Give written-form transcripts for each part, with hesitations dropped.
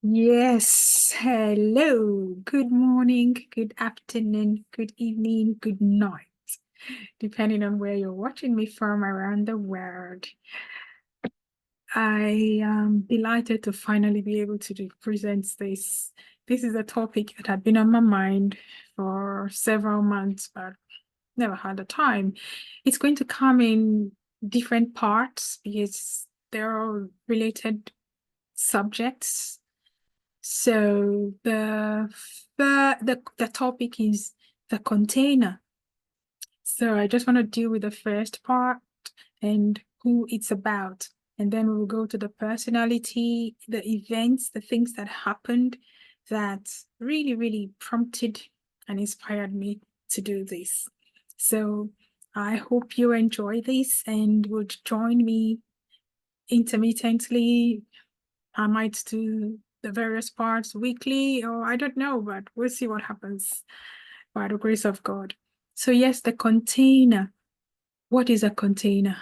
Yes, hello. Good morning, good afternoon, good evening, good night, depending on where you're watching me from around the world. I am delighted to finally be able to present this. This is a topic that had been on my mind for several months, but never had the time. It's going to come in different parts because they're all related subjects. So the topic is the container. So I just want to deal with the first part and who it's about. And then we will go to the personality, the events, the things that happened that really, really prompted and inspired me to do this. So I hope you enjoy this and would join me intermittently. I might do the various parts weekly, or I don't know, but we'll see what happens by the grace of God. So, yes, the container. What is a container?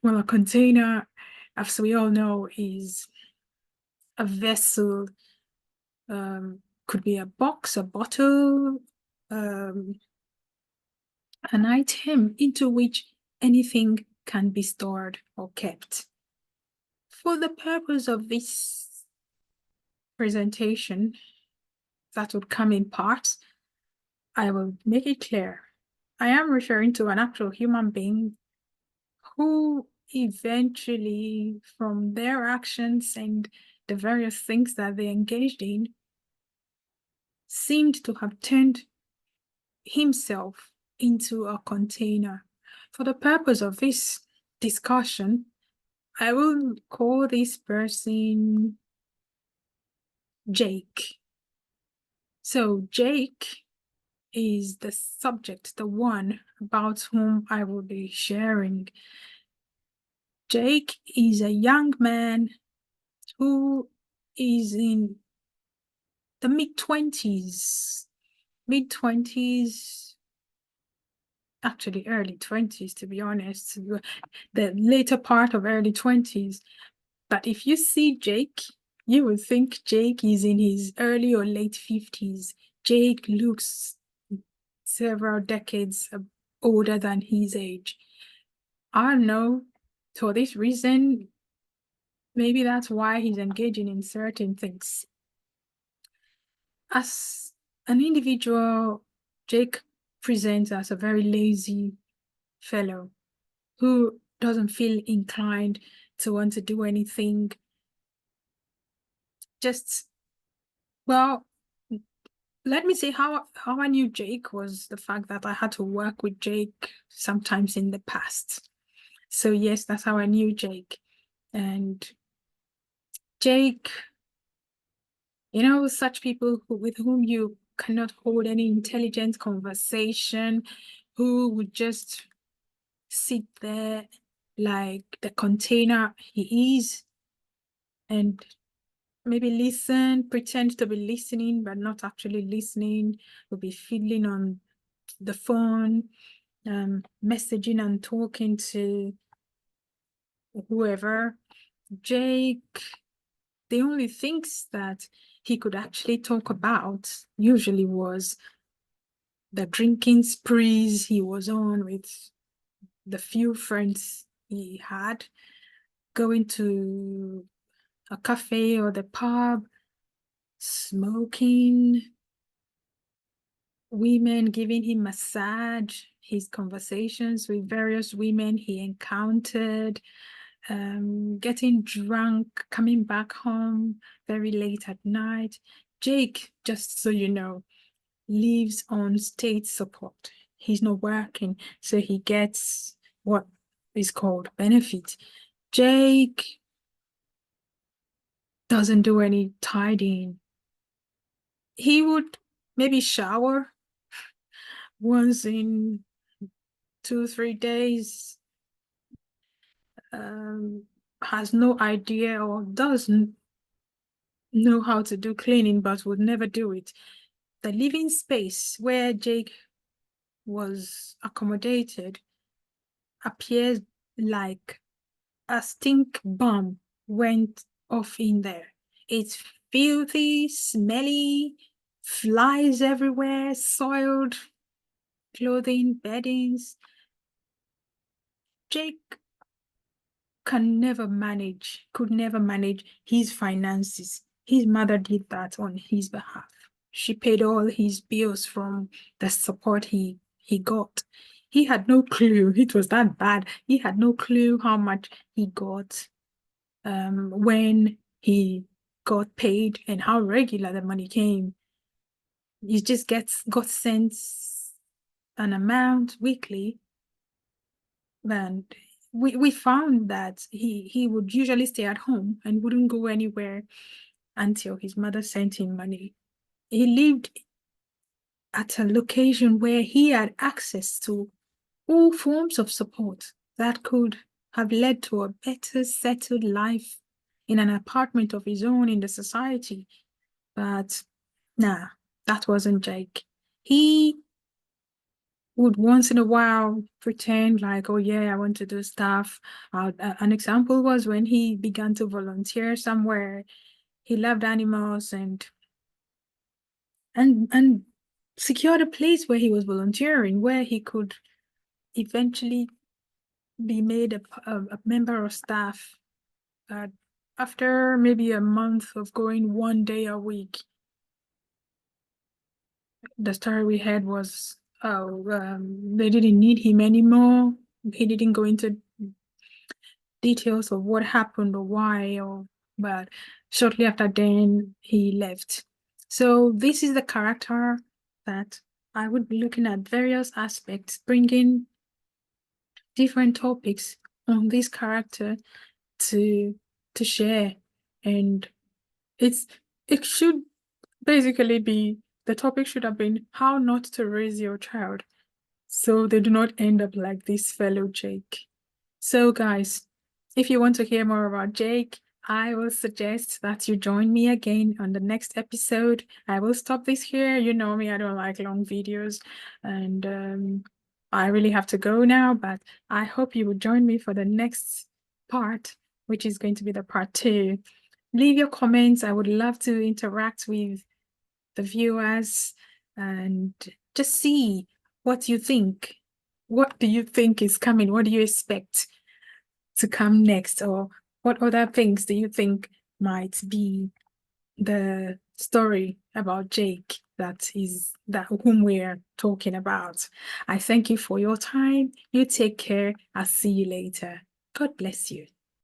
Well, a container, as we all know, is a vessel, could be a box, a bottle, um, an item into which anything can be stored or kept. For the purpose of this presentation, that would come in parts, I will make it clear. I am referring to an actual human being who eventually, from their actions and the various things that they engaged in, seemed to have turned himself into a container. For the purpose of this discussion, I will call this person Jake. So Jake is the subject, the one about whom I will be sharing. Jake is a young man who is in the mid-20s, actually early 20s, to be honest, the later part of early 20s. But if you see Jake, you would think Jake is in his early or late 50s. Jake looks several decades older than his age. I don't know. For this reason, maybe that's why he's engaging in certain things. As an individual, Jake presents as a very lazy fellow who doesn't feel inclined to want to do anything. Just, well, let me say how I knew Jake was the fact that I had to work with Jake sometimes in the past. So yes, that's how I knew Jake. And Jake, such people with whom you cannot hold any intelligent conversation, who would just sit there like the container he is and maybe listen, pretend to be listening, but not actually listening, will be fiddling on the phone, messaging and talking to whoever. Jake, the only things that he could actually talk about usually was the drinking sprees he was on with the few friends he had, going to a cafe or the pub, smoking, women giving him massage, his conversations with various women he encountered, getting drunk, coming back home very late at night. Jake, just so you know, lives on state support. He's not working, so he gets what is called benefit. Jake doesn't do any tidying. He would maybe shower once in 2, 3 days, has no idea or doesn't know how to do cleaning, but would never do it. The living space where Jake was accommodated appears like a stink bomb went off in there. It's filthy, smelly, flies everywhere, soiled clothing, beddings. Jake could never manage his finances. His mother did that on his behalf. She paid all his bills from the support he got. He had no clue it was that bad. He had no clue how much he got when he got paid and how regular the money came. He just got sent an amount weekly, and we found that he would usually stay at home and wouldn't go anywhere until his mother sent him money. He lived at a location where he had access to all forms of support that could have led to a better settled life in an apartment of his own in the society. But nah, that wasn't Jake. He would once in a while pretend like, oh yeah, I want to do stuff. An example was when he began to volunteer somewhere. He loved animals and secured a place where he was volunteering, where he could eventually be made a member of staff. After maybe a month of going 1 day a week, the story we had was, they didn't need him anymore. He didn't go into details of what happened or why, but shortly after then he left. So this is the character that I would be looking at various aspects, bringing different topics on this character to share, and it should basically be, the topic should have been how not to raise your child so they do not end up like this fellow Jake. So guys, if you want to hear more about Jake, I will suggest that you join me again on the next episode. I will stop this here. You know me, I don't like long videos, and I really have to go now, but I hope you will join me for the next part, which is going to be the part 2. Leave your comments. I would love to interact with the viewers and just see what you think. What do you think is coming? What do you expect to come next? Or what other things do you think might be the story about Jake that whom we're talking about? I thank you for your time. You take care. I'll see you later. God bless you.